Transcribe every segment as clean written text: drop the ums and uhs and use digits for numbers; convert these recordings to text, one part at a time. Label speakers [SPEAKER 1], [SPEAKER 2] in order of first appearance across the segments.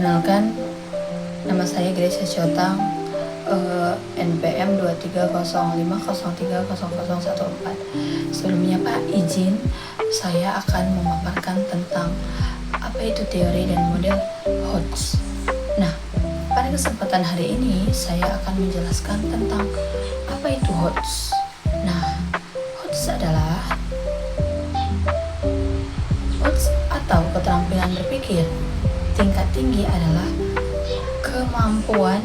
[SPEAKER 1] Perkenalkan, nama saya Gracia Syotang, NPM 23050300014. Sebelumnya Pak, izin saya akan memaparkan tentang apa itu teori dan model HOTS. Nah, pada kesempatan hari ini saya akan menjelaskan tentang apa itu HOTS. Nah, HOTS adalah atau keterampilan berpikir tingkat tinggi adalah kemampuan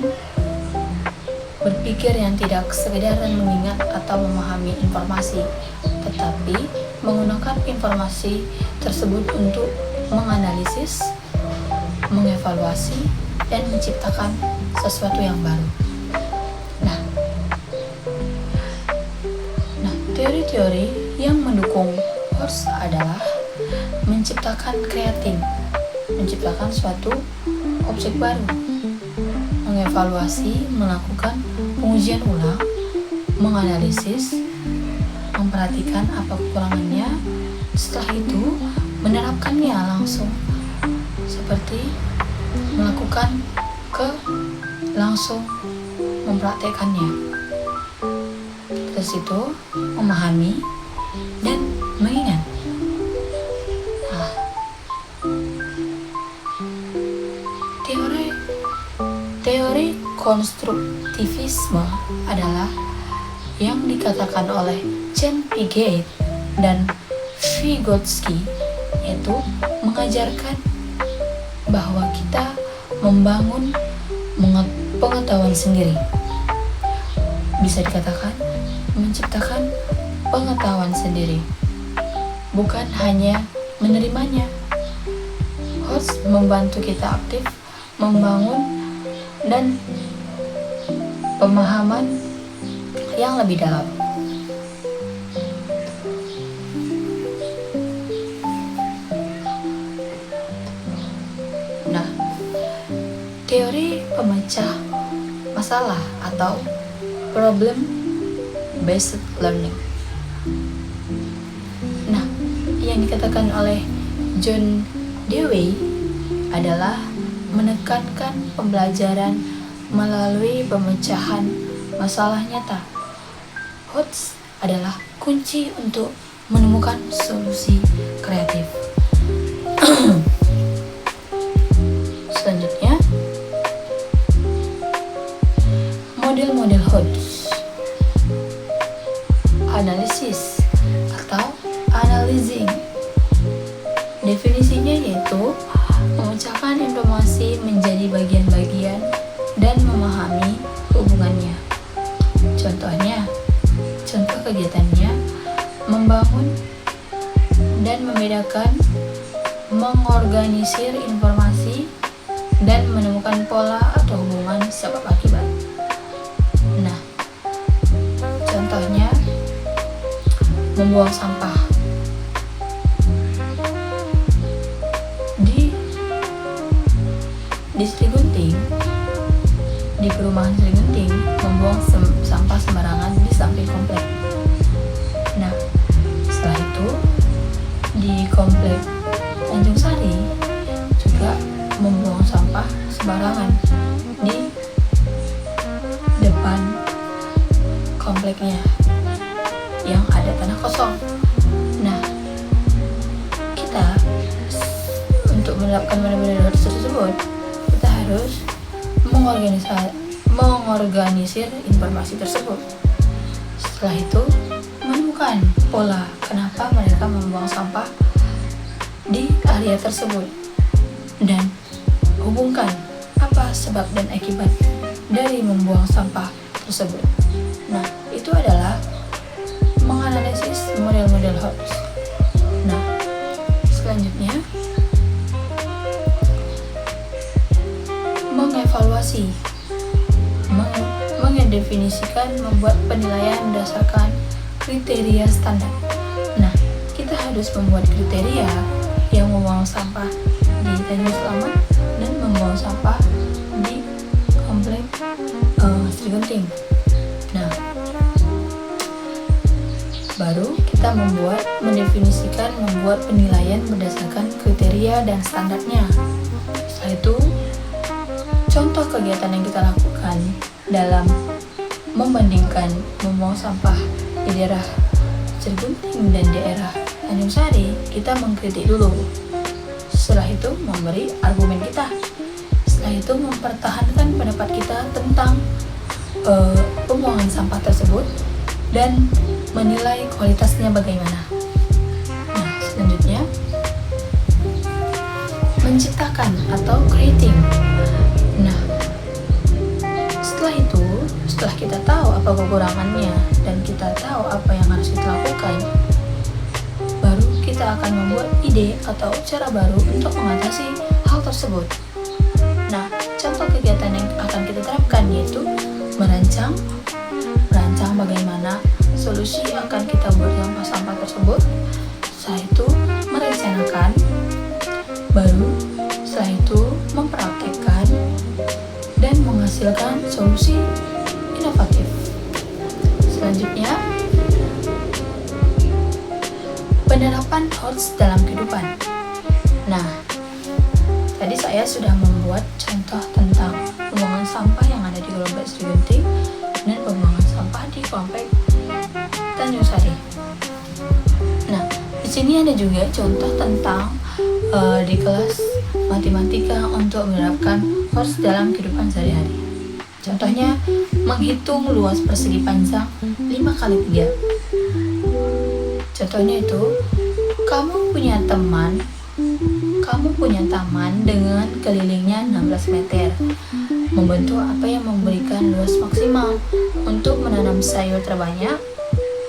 [SPEAKER 1] berpikir yang tidak sekedar mengingat atau memahami informasi, tetapi menggunakan informasi tersebut untuk menganalisis, mengevaluasi, dan menciptakan sesuatu yang baru. Nah, teori-teori yang mendukung HOTS adalah menciptakan kreatif, menciptakan suatu objek baru, mengevaluasi, melakukan pengujian ulang, menganalisis, memperhatikan apa kekurangannya, setelah itu menerapkannya langsung, seperti melakukan langsung mempraktekannya. Terus itu memahami dan mengingat. Teori konstruktivisme adalah yang dikatakan oleh Jean Piaget dan Vygotsky, yaitu mengajarkan bahwa kita membangun pengetahuan sendiri. Bisa dikatakan menciptakan pengetahuan sendiri, bukan hanya menerimanya. HOTS membantu kita aktif membangun dan pemahaman yang lebih dalam. Nah, teori pemecah masalah atau problem based learning. Nah, yang dikatakan oleh John Dewey adalah menekankan pembelajaran melalui pemecahan masalah nyata. HOTS adalah kunci untuk menemukan solusi kreatif. Selanjutnya, model-model HOTS. Analisis atau analyzing. Definisinya yaitu memecahkan informasi menjadi bagian-bagian dan memahami hubungannya. Contoh kegiatannya membangun dan membedakan, mengorganisir informasi, dan menemukan pola atau hubungan sebab akibat. Nah, contohnya membuang sampah. Di Sri Gunting, di perumahan Sri Gunting, membuang sampah sembarangan di samping komplek. Nah, setelah itu di komplek Tanjung Sari juga membuang sampah sembarangan di depan kompleknya yang ada tanah kosong. Nah, kita untuk menerapkan model-model tersebut harus mengorganisir informasi tersebut. Setelah itu menemukan pola kenapa mereka membuang sampah di area tersebut dan hubungkan apa sebab dan akibat dari membuang sampah tersebut. Nah, itu adalah menganalisis model-model HOTS. Nah, selanjutnya mengevaluasi, mendefinisikan, membuat penilaian berdasarkan kriteria standar. Nah, kita harus membuat kriteria yang membuang sampah di Tanjung Selamat dan membuang sampah di komplek Sri Gunting. Nah, baru kita mendefinisikan, membuat penilaian berdasarkan kriteria dan standarnya. Setelah itu contoh kegiatan yang kita lakukan dalam membandingkan membuang sampah di daerah Cirebunting dan daerah Tanjung Sari, kita mengkritik dulu. Setelah itu memberi argumen kita. Setelah itu mempertahankan pendapat kita tentang pembuangan sampah tersebut dan menilai kualitasnya bagaimana. Nah, selanjutnya menciptakan atau creating. Nah, setelah kita tahu apa kekurangannya dan kita tahu apa yang harus kita lakukan, baru kita akan membuat ide atau cara baru untuk mengatasi hal tersebut. Nah, contoh kegiatan yang akan kita terapkan yaitu merancang bagaimana solusi akan kita buat sampah-sampah tersebut. Setelah itu merencanakan, baru setelah itu mempraktikkan dan menghasilkan solusi inovatif. Selanjutnya, penerapan HOTS dalam kehidupan. Nah, tadi saya sudah membuat contoh tentang pembuangan sampah yang ada di Kompleks Cirebunting dan pembuangan sampah di Kompleks Tanjung Sari. Nah, di sini ada juga contoh tentang di kelas matematika untuk menerapkan HOTS dalam kehidupan sehari-hari. Contohnya, menghitung luas persegi panjang 5 kali 3. Contohnya itu, kamu punya taman dengan kelilingnya 16 meter. Membentuk apa yang memberikan luas maksimal untuk menanam sayur terbanyak?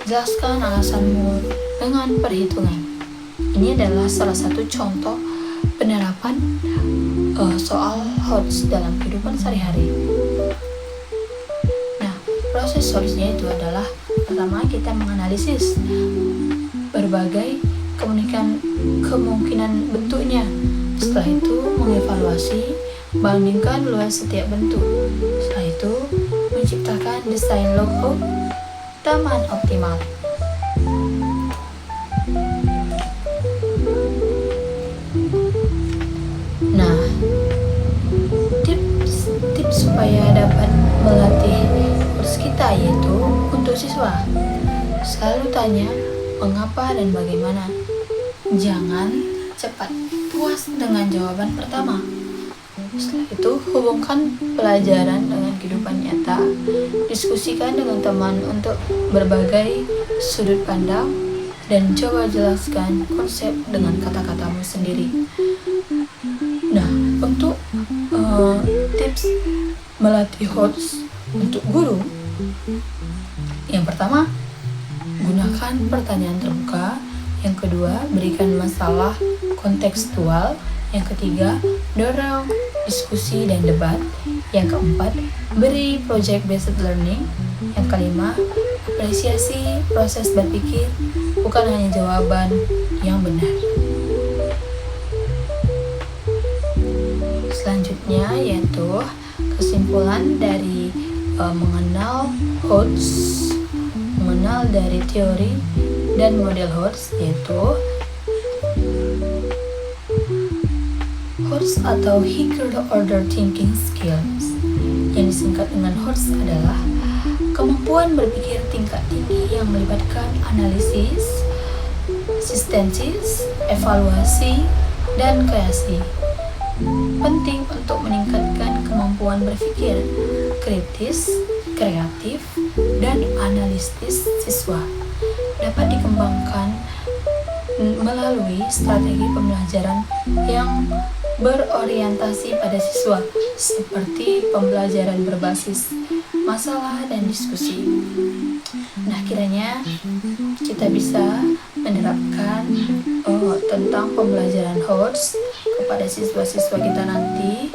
[SPEAKER 1] Jelaskan alasanmu dengan perhitungan. Ini adalah salah satu contoh penerapan soal HOTS dalam kehidupan sehari-hari. Nah, proses HOTS-nya itu adalah pertama kita menganalisis berbagai kemungkinan bentuknya. Setelah itu mengevaluasi, bandingkan luas setiap bentuk. Setelah itu menciptakan desain logo taman optimal. Nah, tips supaya dapat melatih HOTS kita yaitu untuk siswa, selalu tanya mengapa dan bagaimana. Jangan cepat puas dengan jawaban pertama. Setelah itu hubungkan pelajaran dengan kehidupan nyata. Diskusikan dengan teman untuk berbagai sudut pandang dan coba jelaskan konsep dengan kata-katamu sendiri. Nah, untuk tips melatih HOTS untuk guru, yang pertama, gunakan pertanyaan terbuka. Yang kedua, berikan masalah kontekstual. Yang ketiga, dorong diskusi dan debat. Yang keempat, beri project based learning. Yang kelima, apresiasi proses berpikir, bukan hanya jawaban yang benar. Selanjutnya yaitu kesimpulan dari mengenal HOTS, mengenal dari teori dan model HOTS, yaitu HOTS atau Higher Order Thinking Skills yang disingkat dengan HOTS adalah kemampuan berpikir tingkat tinggi yang melibatkan analisis, sistensis, evaluasi, dan kreasi. Penting untuk meningkatkan kemampuan berpikir kritis, kreatif, dan analitis siswa. Dapat dikembangkan melalui strategi pembelajaran yang berorientasi pada siswa, seperti pembelajaran berbasis masalah dan diskusi. Nah, kiranya kita bisa menerapkan tentang pembelajaran HOTS kepada siswa-siswa kita nanti,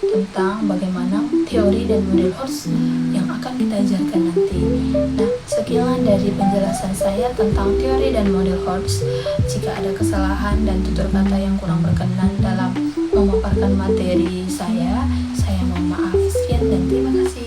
[SPEAKER 1] tentang bagaimana teori dan model HOTS yang akan kita ajarkan nanti. Nah, sekian dari penjelasan saya tentang teori dan model HOTS. Jika ada kesalahan dan tutur kata yang kurang berkenan dalam memaparkan materi saya mohon maaf. Sekian dan terima kasih.